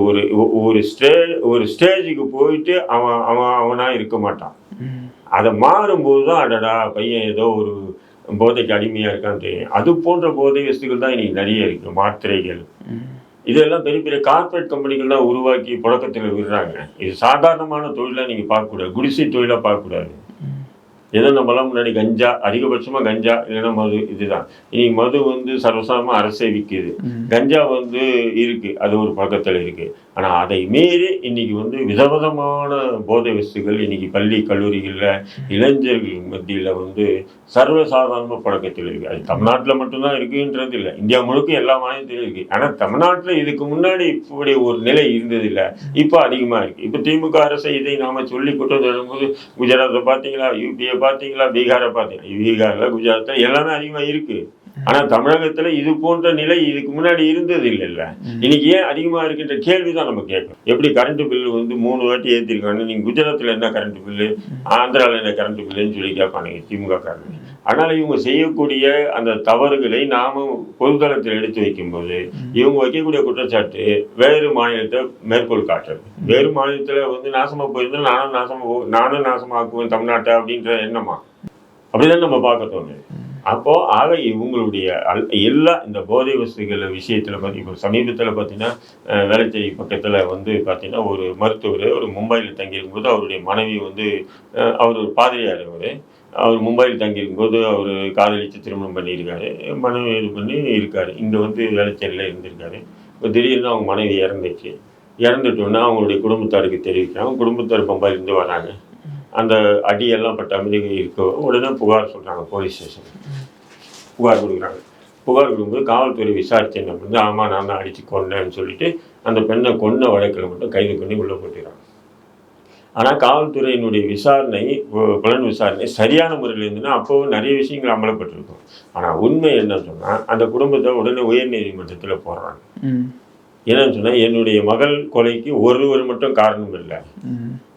ஒரு ஸ்டேஜுக்கு போயிட்டு அவனாக இருக்க மாட்டான். அதை மாறும்போது தான் அடடா பையன் ஏதோ ஒரு போதைக்கு அடிமையாக இருக்கான்னு தெரியும். அது போன்ற போதை வஸ்துகள் தான் இன்னைக்கு நிறைய இருக்கு. மாத்திரைகள் இதெல்லாம் பெரிய பெரிய கார்ப்பரேட் கம்பெனிகள் தான் உருவாக்கி புழக்கத்தில் விடுறாங்க. இது சாதாரணமான தொழிலாக நீங்கள் பார்க்கக்கூடாது. குடிசை தொழிலாக பார்க்கக்கூடாது. ஏதோ நம்மளாம் முன்னாடி கஞ்சா, அதிகபட்சமாக கஞ்சா இல்லைன்னா மது, இதுதான். இன்னைக்கு மது வந்து சர்வசாதாரணமாக அரசே விற்கிது. கஞ்சா வந்து இருக்கு, அது ஒரு பழக்கத்தில் இருக்கு. ஆனால் அதை மீறி இன்னைக்கு வந்து விதவிதமான போதை வஸ்துகள் இன்னைக்கு பள்ளி கல்லூரிகளில் இளைஞர்கள் மத்தியில் வந்து சர்வசாதாரண பழக்கத்தில் இருக்கு. அது தமிழ்நாட்டில் மட்டும்தான் இருக்குன்றது இல்லை, இந்தியா முழுக்க எல்லா மாநிலத்திலும் இருக்கு. ஆனால் தமிழ்நாட்டில் இதுக்கு முன்னாடி இப்படி ஒரு நிலை இருந்ததில்லை, இப்போ அதிகமாக இருக்கு. இப்போ திமுக அரசை இதை நாம சொல்லி குற்றம் சொல்லும்போது குஜராத்தை பார்த்தீங்களா, யூபியை பார்த்தீங்களா, பீகாரை பார்த்தீங்களா, பீகாரில் குஜராத்தில் எல்லாமே அதிகமாக இருக்கு. ஆனா தமிழகத்துல இது போன்ற நிலை இதுக்கு முன்னாடி இருந்தது இல்லைல்ல. இன்னைக்கு ஏன் அதிகமா இருக்குன்ற கேள்விதான் நம்ம கேட்கணும். எப்படி கரண்ட் பில்லு வந்து 3 வாட்டி ஏற்றிருக்காங்க, நீங்க குஜராத்ல என்ன கரண்ட் பில்லு, ஆந்திராவில் என்ன கரண்ட் பில்லுன்னு சொல்லி கேட்பானுங்க திமுக காரங்க. ஆனால் இவங்க செய்யக்கூடிய அந்த தவறுகளை நாம பொதுதளத்தில் எடுத்து வைக்கும்போது இவங்க வைக்கக்கூடிய குற்றச்சாட்டு வேறு மாநிலத்தை மேற்கோள் காட்டுறது. வேறு மாநிலத்துல வந்து நாசமா போயிருந்தா நானும் நாசமாக்குவேன் தமிழ்நாட்டை அப்படின்ற எண்ணமா, அப்படிதான் நம்ம பார்க்க தோணுது. அப்போ ஆக இவங்களுடைய எல்லா இந்த போதை வசதிகள் விஷயத்துல இப்போ சமீபத்தில் பார்த்தீங்கன்னா வேளச்சேரி பக்கத்துல வந்து பார்த்தீங்கன்னா ஒரு மருத்துவர் ஒரு மும்பையில் தங்கியிருக்கும்போது அவருடைய மனைவி வந்து அவர் ஒரு பாதிரியார். அவர் மும்பையில் தங்கியிருக்கும்போது அவர் காதலித்து திருமணம் பண்ணியிருக்காரு, மனைவி இது பண்ணி இருக்காரு. இங்கே வந்து வேளச்சேரியில் இருந்திருக்காரு. இப்போ திடீர்னு அவங்க மனைவி இறந்துட்டோன்னா அவங்களுடைய குடும்பத்தாருக்கு தெரிவிக்கிறாங்க. குடும்பத்தார் பம்பாயிலேருந்து வராங்க. அந்த அடியெல்லாம் பட்ட அமைதி இருக்கோ உடனே புகார் சொல்கிறாங்க, போலீஸ் ஸ்டேஷன் புகார் கொடுக்குறாங்க. புகார் கொடுக்கும்போது காவல்துறை விசாரிச்சு என்ன பண்ணுது, ஆமாம் நான் தான் அடித்து கொண்டேன்னு சொல்லிட்டு அந்த பெண்ணை கொன்ன வழக்கில் மட்டும் கைது பண்ணி உள்ளே போட்டுக்கிறாங்க. ஆனால் காவல்துறையினுடைய விசாரணை, புலன் விசாரணை சரியான முறையில் இருந்துன்னா அப்போ நிறைய விஷயங்கள் அமலப்பட்டிருக்கும். ஆனால் உண்மை என்னன்னு சொன்னால் அந்த குடும்பத்தை உடனே உயர்நீதிமன்றத்தில் போடுறாங்க. என்னன்னு சொன்னால் என்னுடைய மகள் கொலைக்கு ஒருவர் மட்டும் காரணம் இல்லை,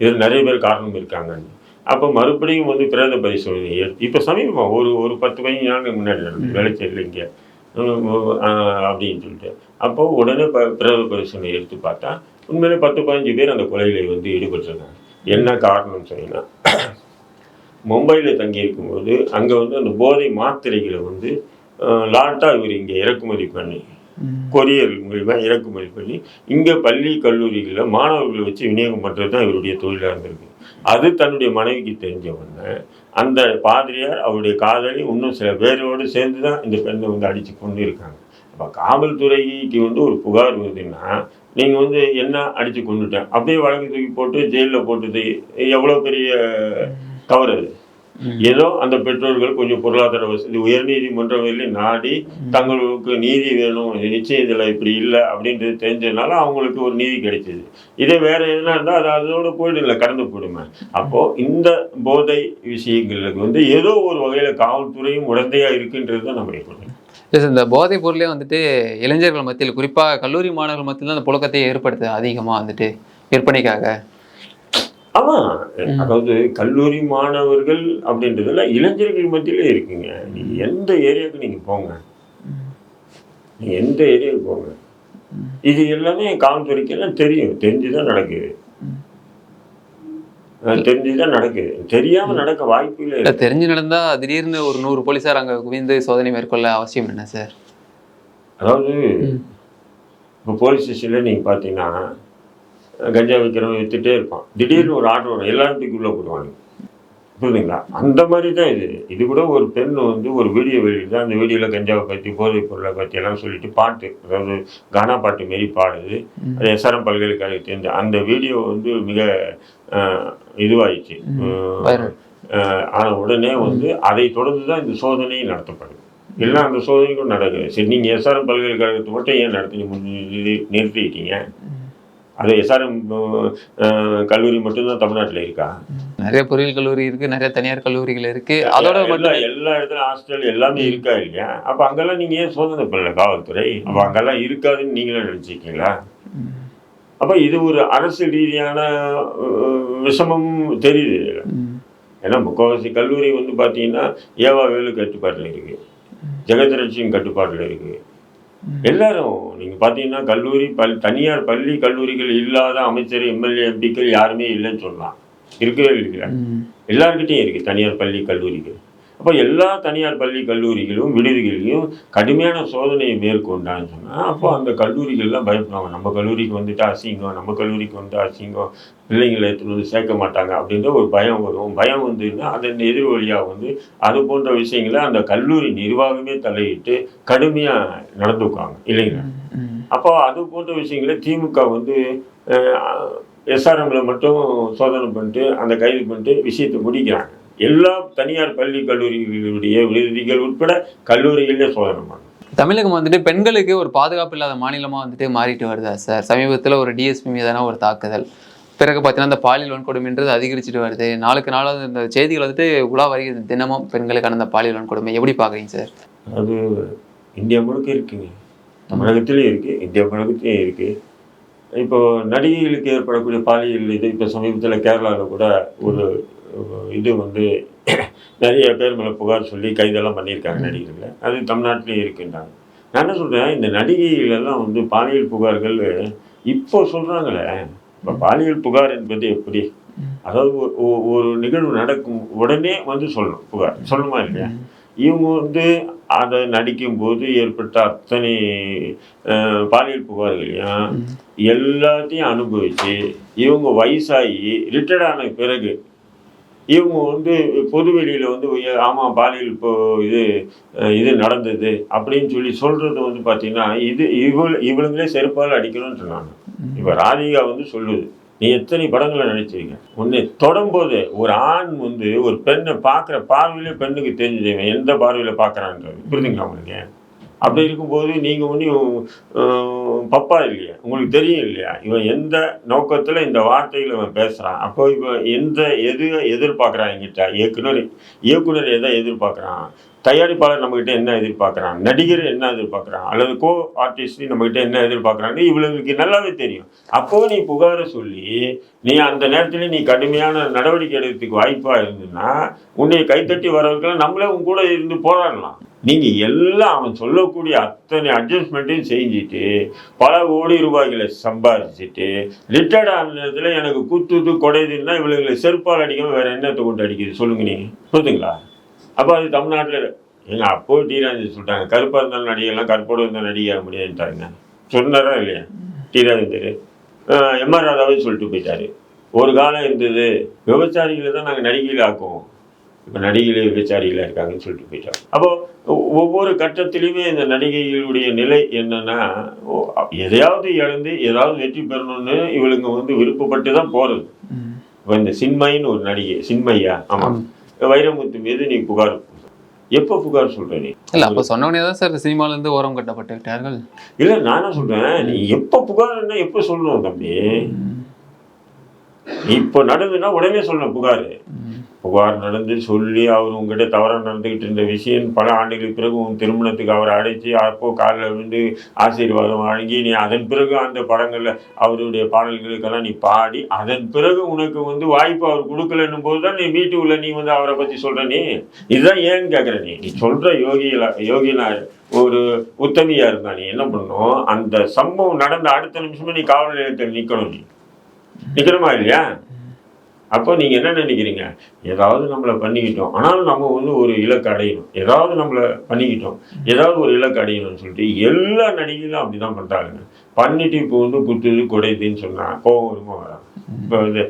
இதில் நிறைய பேர் காரணம் இருக்காங்கன்னு. அப்போ மறுபடியும் வந்து பிரேத பரிசோதனை இப்போ சமீபமாக ஒரு 10-15 நாளுக்கு முன்னாடி நடந்தது வேளச்சேரியில் இங்கே அப்படின்னு சொல்லிட்டு. அப்போ உடனே பிரேத பரிசோதனை எடுத்து பார்த்தா உண்மையிலே 10-15 பேர் அந்த கொலையில வந்து ஈடுபட்டிருக்காங்க. என்ன காரணம்னு சொன்னீங்கன்னா, மும்பையில் தங்கியிருக்கும்போது அங்கே வந்து அந்த போதை மாத்திரைகளை வந்து லாட்டாக இவர் இங்கே இறக்குமதி பண்ணி கொரியர் மூலிமா இறக்குமதி பண்ணி இங்கே பள்ளி கல்லூரிகளில் மாணவர்களை வச்சு விநியோகம் பண்ணுறது தான் இவருடைய தொழிலாக இருந்திருக்கு. அது தன்னுடைய மனைவிக்கு தெரிஞ்ச உடனே அந்த பாதிரியார் அவருடைய காதலி இன்னும் சில பேரோடு சேர்ந்து தான் இந்த பெண்ணை வந்து அடித்து கொண்டு இருக்காங்க. அப்போ காவல்துறைக்கு வந்து ஒரு புகார் வருதுன்னா நீங்கள் வந்து என்ன அடித்து கொண்டுட்டேன் அப்படியே வழக்கு தூக்கி போட்டு ஜெயிலில் போட்டது எவ்வளோ பெரிய தவறு அது. ஏதோ அந்த பெற்றோர்கள் கொஞ்சம் பொருளாதார வசதி உயர்நீதிமன்றங்களிலே நாடி தங்களுக்கு நீதி வேணும், நிச்சயம் இதில் இப்படி இல்லை அப்படின்றது தெரிஞ்சதுனால அவங்களுக்கு ஒரு நீதி கிடைச்சது. இதே வேற எதுனா இருந்தால் அது அதோட போயிடும்ல, கடந்து போயிடுமே. அப்போ இந்த போதை விஷயங்களுக்கு வந்து ஏதோ ஒரு வகையில காவல்துறையும் உடந்தையா இருக்குன்றது தான் நம்முடைய கொள்கை. இந்த போதைப் பொருளே வந்துட்டு இளைஞர்கள் மத்தியில் குறிப்பாக கல்லூரி மாணவர்கள் மத்தியில் அந்த புழக்கத்தை ஏற்படுத்த அதிகமாக வந்துட்டு விற்பனைக்காக. ஆமாம், அதாவது கல்லூரி மாணவர்கள் அப்படின்றதுல இளைஞர்கள் மத்தியிலே இருக்குங்க. நீங்க எந்த ஏரியாவுக்கு நீங்க போங்க, நீங்க எந்த ஏரியாவுக்கு போங்க, இது எல்லாமே காவல்துறைக்கு எல்லாம் தெரியும். தெரிஞ்சுதான் நடக்குது, தெரிஞ்சுதான் நடக்குது. தெரியாம நடக்க வாய்ப்பு இல்லை. தெரிஞ்சு நடந்தா திடீர்னு ஒரு 100 போலீஸார் அங்க குவிந்து சோதனை மேற்கொள்ள அவசியம் என்ன சார்? அதாவது இப்போ போலீஸ் ஸ்டேஷன்ல நீங்க பாத்தீங்கன்னா கஞ்சா விற்கிறவங்க வித்துட்டே இருப்பான். திடீர்னு ஒரு ஆர்டர் வரும், எல்லாரும் தூக்கி உள்ள போடுவாங்க. புரியுதுங்களா? அந்த மாதிரி தான் இது கூட ஒரு பெண் வந்து ஒரு வீடியோ வெளியிடுது. அந்த வீடியோவில் கஞ்சாவை பற்றி போதைப் பொருளை பற்றி எல்லாம் சொல்லிட்டு பாட்டு, அதாவது கானா பாட்டு மாரி பாடுது. அது SRM பல்கலைக்கழகத்திலேருந்து அந்த வீடியோ வந்து மிக இதுவாயிடுச்சு. ஆனால் உடனே வந்து அதை தொடர்ந்து தான் இந்த சோதனை நடத்தப்படுது. எல்லாம் அந்த சோதனைக்கும் நடக்குது. சரி, நீங்கள் SRM பல்கலைக்கழகத்தை மட்டும் ஏன் நிறுத்திட்டீங்க? அது SRM கல்லூரி மட்டும்தான் தமிழ்நாட்டில் இருக்கா? நிறைய பொறியியல் கல்லூரி இருக்கு, நிறைய தனியார் கல்லூரிகள் இருக்கு. அதோட எல்லா இடத்துல ஹாஸ்டல் எல்லாமே இருக்கா இல்லையா? அப்ப அங்கெல்லாம் நீங்க ஏன் சோதனை பண்ணல காவல்துறை? அப்ப அங்கெல்லாம் இருக்காதுன்னு நீங்களும் நினைச்சிருக்கீங்களா? அப்ப இது ஒரு அரசு ரீதியான விஷமம் தெரியுது. ஏன்னா முக்கால்வாசி கல்லூரி வந்து பாத்தீங்கன்னா ஏவா வேலு கட்டுப்பாட்டுல இருக்கு, ஜெகதரட்சியும் கட்டுப்பாட்டுல இருக்கு. எல்லாரும் நீங்க பாத்தீங்கன்னா கல்லூரி தனியார் பள்ளி கல்லூரிகள் இல்லாத அமைச்சர், MLA, MPக்கள் யாருமே இல்லைன்னு சொல்லலாம். இருக்கவே இல்லைங்களா? எல்லாருக்கிட்டையும் இருக்குது தனியார் பள்ளி கல்லூரிகள். அப்போ எல்லா தனியார் பள்ளி கல்லூரிகளும் விடுதிகளையும் கடுமையான சோதனையை மேற்கொண்டான்னு சொன்னால் அப்போ அந்த கல்லூரிகள்லாம் பயப்படுவாங்க. நம்ம கல்லூரிக்கு வந்துட்டு அசிங்கம், நம்ம கல்லூரிக்கு வந்து அசிங்கம், பிள்ளைங்களை எடுத்துகிட்டு வந்து சேர்க்க மாட்டாங்க அப்படின்ற ஒரு பயம் வரும். பயம் வந்துன்னா அதன் எதிர் வழியாக வந்து அது போன்ற விஷயங்களை அந்த கல்லூரி நிர்வாகமே தலையிட்டு கடுமையாக நடந்துக்குவாங்க இல்லைங்களா? அப்போ அது போன்ற விஷயங்களை திமுக வந்து எஸ்ஆர்எம்ல மட்டும் சோதனை பண்ணிட்டு அந்த கைது பண்ணிட்டு விஷயத்தை முடிக்கிறாங்க. எல்லா தனியார் பள்ளி கல்லூரிகளுடைய விடுதிகள் உட்பட கல்லூரிகளிலே சோதனை பண்ணும். தமிழகம் வந்துட்டு பெண்களுக்கு ஒரு பாதுகாப்பு இல்லாத மாநிலமா வந்துட்டு மாறிட்டு வருதா சார்? சமீபத்தில் ஒரு டிஎஸ்பி மீதான ஒரு தாக்குதல், பிறகு பார்த்தீங்கன்னா இந்த பாலியல் வன்கொடுமைன்றது அதிகரிச்சுட்டு வருது. நாளுக்கு நாளாக இந்த செய்திகள் வந்துட்டு உலா வருகிறது. தினமும் பெண்களுக்கான அந்த பாலியல் வன்கொடுமை எப்படி பார்க்குறீங்க சார்? அது இந்தியா முழுக்க இருக்குங்க. தமிழகத்திலையும் இருக்குது, இந்தியா முழுக்கத்திலையும் இருக்குது. இப்போ நடிகைகளுக்கு ஏற்படக்கூடிய பாலியல் இது இப்போ சமீபத்தில் கேரளாவில் கூட ஒரு இது வந்து நிறைய பேர் மேலே புகார் சொல்லி கைதெல்லாம் பண்ணியிருக்காங்க நடிகர்கள். அது தமிழ்நாட்டிலையும் இருக்குன்றாங்க. நான் என்ன சொல்கிறேன், இந்த நடிகைகள் எல்லாம் வந்து பாலியல் புகார்கள் இப்போ சொல்கிறாங்களே. இப்போ பாலியல் புகார் என்பது எப்படி, அதாவது ஒரு நிகழ்வு நடக்கும் உடனே வந்து சொல்லணும், புகார் சொல்லணுமா இல்லையா? இவங்க வந்து அதை நடிக்கும்போது ஏற்பட்ட அத்தனை பாலியல் புகார்களையும் எல்லாத்தையும் அனுபவித்து இவங்க வயசாகி ரிட்டையர்ட் ஆன பிறகு இவங்க வந்து பொது வெளியில் வந்து ஆமாம் பாலியல் இப்போ இது நடந்தது அப்படின்னு சொல்லி சொல்கிறது வந்து பார்த்தீங்கன்னா இவளுங்களே செருப்பால் அடிக்கணும்னு சொன்னாங்க. இப்போ ராதிகா வந்து சொல்லுது, நீ எத்தனை படங்களை நடிச்சிருக்க, ஒன்று தொடரும்போது ஒரு ஆண் வந்து ஒரு பெண்ணை பார்க்குற பார்வையிலே பெண்ணுக்கு தெரிஞ்சுதுங்க எந்த பார்வையில் பார்க்குறான்றது. புரியுதுங்களா உங்களுக்கு? அப்படி இருக்கும்போது நீங்கள் ஒன்றும் பப்பா இல்லையா, உங்களுக்கு தெரியும் இல்லையா இவன் எந்த நோக்கத்தில் இந்த வார்த்தைகளை இவன் பேசுகிறான். அப்போ இவன் எதிர்பார்க்குறான் என்கிட்ட இயக்குனர் எதை எதிர்பார்க்குறான், தயாரிப்பாளர் நம்மகிட்ட என்ன எதிர்பார்க்குறான், நடிகர் என்ன எதிர்பார்க்குறான், அல்லது கோ ஆர்டிஸ்ட் நம்மகிட்ட என்ன எதிர்பார்க்குறான்னு இவளுக்கு நல்லாவே தெரியும். அப்போ நீ புகாரை சொல்லி நீ அந்த நேரத்தில் நீ கடுமையான நடவடிக்கை எடுக்கிறதுக்கு வாய்ப்பாக இருந்ததுன்னா உன்னை கைத்தட்டி வரவர்கள் நம்மளே உன் கூட இருந்து போராடலாம். நீங்கள் எல்லாம் அவன் சொல்லக்கூடிய அத்தனை அட்ஜஸ்ட்மெண்ட்டையும் செஞ்சுட்டு பல கோடி ரூபாய்களை சம்பாதிச்சுட்டு ரிட்டையர்ட் ஆன நேரத்தில் எனக்கு குத்துது கொடைதுன்னா இவளுங்களை செருப்பால் அடிக்காமல் வேறு என்னத்தை கொண்டு அடிக்குது சொல்லுங்க நீங்கள், புரியுதுங்களா? அப்போ அது தமிழ்நாட்டில் எங்கள் அப்போ டிராஜன் சொல்லிட்டாங்க, கருப்பாக இருந்தாலும் நடிகைலாம் கருப்போடு இருந்தால் நடிகை முடியாதுட்டாங்க. சொன்னாரா இல்லையா டிராஜன்? எம்ஆர் ராதாவே சொல்லிட்டு போயிட்டாரு. ஒரு காலம் இருந்தது விபச்சாரிகளை தான் நாங்கள் நடிகையில் ஆக்குவோம், இப்போ நடிகைகளே விபச்சாரிகளாக இருக்காங்கன்னு சொல்லிட்டு போயிட்டாங்க. அப்போது ஒவ்வொரு கட்டத்திலையுமே இந்த நடிகைகளுடைய நிலை என்னன்னா எதையாவது இழந்து ஏதாவது வெற்றி பெறணும்னு இவளுங்க வந்து விருப்பப்பட்டு தான் போகிறது. இப்போ இந்த சின்மைன்னு ஒரு நடிகை, சின்மையா, ஆமாம், வைரமுத்து மீது நீ புகார் எப்போ புகார் சொல்ற நீ? இல்லை, அப்போ சொன்னோடனே தான் சார் சினிமாலேருந்து ஓரம் கட்டப்பட்டு விட்டார்கள். இல்லை, நானே சொல்கிறேன், நீ எப்போ புகார்னா எப்போ சொல்லணும் தம்பி? இப்போ நடந்துன்னா உடனே சொல்லணும் புகார். புகார் நடந்து சொல்லி அவர் உங்ககிட்ட தவறாக நடந்துக்கிட்டு இருந்த விஷயம் பல ஆண்டுகளுக்கு பிறகு உன் திருமணத்துக்கு அவரை அழைச்சி அப்போ காலில் வந்து ஆசீர்வாதம் வழங்கி நீ அதன் பிறகு அந்த படங்களில் அவருடைய பாடல்களுக்கெல்லாம் நீ பாடி அதன் பிறகு உனக்கு வந்து வாய்ப்பு அவர் கொடுக்கலன்னும் போது தான் நீ வீட்டுக்குள்ள நீ வந்து அவரை பற்றி சொல்கிற. நீ இதுதான் ஏன்னு கேட்குற. நீ சொல்கிற யோகினா ஒரு உத்தமியா இருந்தா நீ என்ன பண்ணணும், அந்த சம்பவம் நடந்த அடுத்த நிமிஷமே நீ காவல் நிலையத்தில் நிற்கணும். நீ நிற்கணுமா இல்லையா? அப்போ நீங்கள் என்ன நினைக்கிறீங்க, ஏதாவது நம்மளை பண்ணிக்கிட்டோம் ஆனாலும் நம்ம வந்து ஒரு இலக்கு அடையணும், ஏதாவது நம்மளை பண்ணிக்கிட்டோம் ஏதாவது ஒரு இலக்கு அடையணும்னு சொல்லிட்டு எல்லா நடிகைகளும் அப்படி தான் பண்ணுறாங்க. பண்ணிட்டு இப்போ வந்து குத்துது கொடைதுன்னு சொன்னால் கோபம் வருமா வராங்க. இப்போ வந்து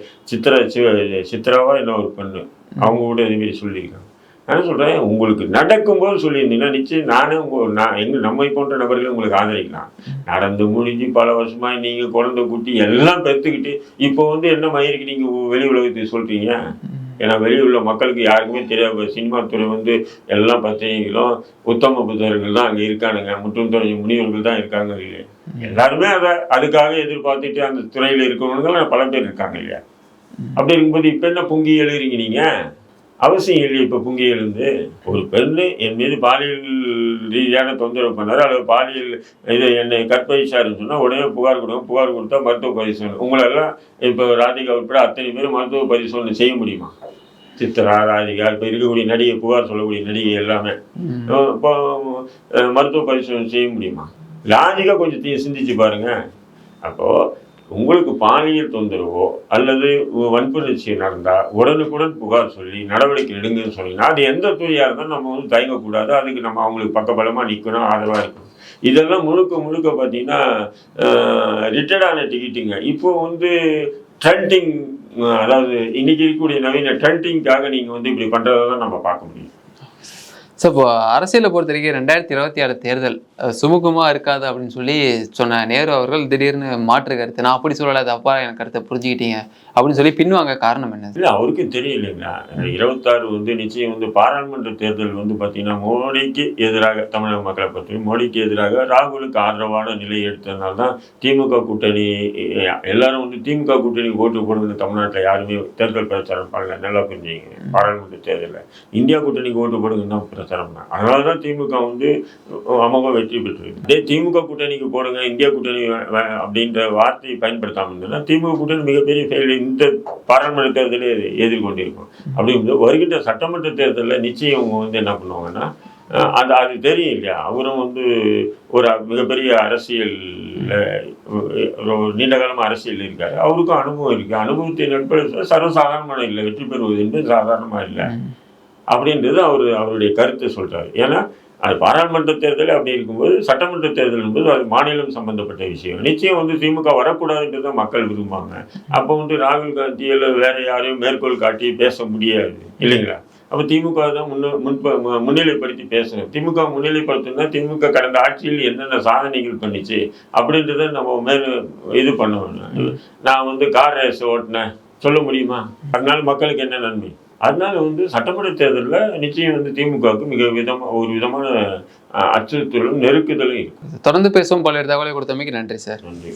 சித்ராவா என்ன ஒரு பெண்ணு அவங்க கூட இதுமாரி சொல்லியிருக்காங்க. நான் சொல்கிறேன், உங்களுக்கு நடக்கும்போது சொல்லியிருந்தீங்கன்னா நிச்சயம் நம்மை போன்ற நபர்கள் உங்களுக்கு ஆதரிக்கலாம். நடந்து முடிஞ்சு பல வருஷமாக நீங்கள் குழந்தை குட்டி எல்லாம் பெற்றுக்கிட்டு இப்போ வந்து என்ன மயிருக்கு நீங்கள் வெளி உலகத்துக்கு சொல்கிறீங்க? ஏன்னா வெளியே உள்ள மக்களுக்கு யாருக்குமே தெரியாது. சினிமா துறை வந்து எல்லாம் பத்திரிகைகளும் உத்தம புத்தகர்கள் தான் அங்கே இருக்கானுங்க, முற்றும் துறை முனிவர்கள் தான் இருக்காங்க இல்லையா? எல்லாருமே அதுக்காக எதிர்பார்த்துட்டு அந்த துறையில் இருக்கிறவங்க பல பேர் இருக்காங்க இல்லையா? அப்படி இருக்கும்போது இப்போ என்ன பொங்கி எழுதுறீங்க நீங்கள்? அவசியம் இல்லை. இப்போ பொங்கி எழுந்து ஒரு பெண்ணு என் மீது பாலியல் ரீதியான தொந்தரவு பண்ணார் அல்லது பாலியல் என்னை கற்பழிச்சாருன்னு சொன்னால் உடனே புகார் கொடுங்க. புகார் கொடுத்தா மருத்துவ பரிசோதனை. உங்களெல்லாம் இப்போ ராதிகா உட்பட அத்தனை பேர் மருத்துவ பரிசோதனை செய்ய முடியுமா? சித்ரா, ராதிகா, இப்போ இருக்கக்கூடிய நடிகை, புகார் சொல்லக்கூடிய நடிகை எல்லாமே இப்போ மருத்துவ பரிசோதனை செய்ய முடியுமா? லாஜிக்காக கொஞ்சம் சிந்திச்சு பாருங்க. அப்போது உங்களுக்கு பாலியல் தொந்தரவோ அல்லது வன்புணர்ச்சி நடந்தால் உடனுக்குடன் புகார் சொல்லி நடவடிக்கை எடுங்கன்னு சொன்னீங்கன்னா அது எந்த துறையாக இருந்தாலும் நம்ம வந்து தயங்கக்கூடாது. அதுக்கு நம்ம அவங்களுக்கு பக்கபலமாக நிற்கணும், ஆதரவாக இருக்கணும். இதெல்லாம் முழுக்க முழுக்க பார்த்தீங்கன்னா ரிட்டர்டான டிக்கெட்டுங்க. இப்போ வந்து ட்ரெண்டிங், அதாவது இன்னைக்கு இருக்கக்கூடிய நவீன ட்ரெண்டிங்காக நீங்கள் வந்து இப்படி பண்ணுறதான் நம்ம பார்க்க முடியும். சார் இப்போ அரசியலை பொறுத்த வரைக்கும் 2026 தேர்தல் சுமூகமாக இருக்காது அப்படின்னு சொல்லி சொன்ன நேரு அவர்கள் திடீர்னு மாற்று கருத்து, நான் அப்படி சொல்லலை, தப்பா எனக்கு கருத்தை புரிஞ்சுக்கிட்டீங்க அப்படின்னு சொல்லி பின்வாங்க காரணம் என்ன? இல்லை, அவருக்கு தெரியலைங்க. 26 வந்து நிச்சயம் வந்து பாராளுமன்ற தேர்தல் வந்து பார்த்தீங்கன்னா மோடிக்கு எதிராக, தமிழக மக்களை பற்றி மோடிக்கு எதிராக ராகுலுக்கு ஆதரவான நிலை எடுத்ததுனால தான் திமுக கூட்டணி எல்லாரும் வந்து திமுக கூட்டணிக்கு ஓட்டு போடுங்க. தமிழ்நாட்டில் யாருமே தேர்தல் பிரச்சாரம் பண்ணல, நல்லா புரிஞ்சுங்க. பாராளுமன்ற தேர்தலில் இந்தியா கூட்டணிக்கு ஓட்டு போடுங்கன்னு தான் பிரச்சாரம் பண்ணாங்க. அதனால தான் திமுக வந்து அமோக வெற்றி பெற்றிருக்கு. அதே திமுக கூட்டணிக்கு போடுங்க, இந்தியா கூட்டணி அப்படின்ற வார்த்தையை பயன்படுத்தாமல் இருந்ததுன்னா திமுக கூட்டணி மிகப்பெரிய ஃபெயில் இந்த பாராளுமன்ற தேர்தலே எதிர்கொண்டிருக்கும். அப்படிங்கும்போது வருகின்ற சட்டமன்ற தேர்தலில் நிச்சயம் அவங்க வந்து என்ன பண்ணுவாங்கன்னா அது தெரியும் இல்லையா, அவரும் வந்து ஒரு மிகப்பெரிய அரசியல், நீண்ட காலமாக அரசியல் இருக்காரு, அவருக்கும் அனுபவம் இருக்குது. அனுபவத்தின் அடிப்படையில் சர்வசாதாரணமான இல்லை, வெற்றி பெறுவது என்பது சாதாரணமாக இல்லை அப்படின்றது அவருடைய கருத்தை சொல்கிறாரு. ஏன்னா அது பாராளுமன்ற தேர்தல் அப்படி இருக்கும்போது சட்டமன்ற தேர்தல் என்பது அது மாநிலம் சம்பந்தப்பட்ட விஷயம். நிச்சயம் வந்து திமுக வரக்கூடாதுன்றதை மக்கள் விரும்புவாங்க. அப்போ வந்து ராகுல் காந்தியில் வேற யாரையும் மேற்கோள் காட்டி பேச முடியாது இல்லைங்களா? அப்போ திமுக தான் முன்னிலைப்படுத்தி பேசணும். திமுக முன்னிலைப்படுத்தணும்னா திமுக கடந்த ஆட்சியில் என்னென்ன சாதனைகள் பண்ணிச்சு அப்படின்றத நம்ம இது பண்ணணும். நான் வந்து கார் ரேஸ் ஓட்டினேன் சொல்ல முடியுமா? அதனால மக்களுக்கு என்ன நன்மை? அதனால வந்து சட்டமன்ற தேர்தலில் நிச்சயம் வந்து திமுகவுக்கு ஒரு விதமான அச்சுறுத்தலும் நெருக்குதலும் இருக்கு. தொடர்ந்து பேசுவோம். பல்வேறு தகவலை கொடுத்தமைக்கு நன்றி சார். நன்றி.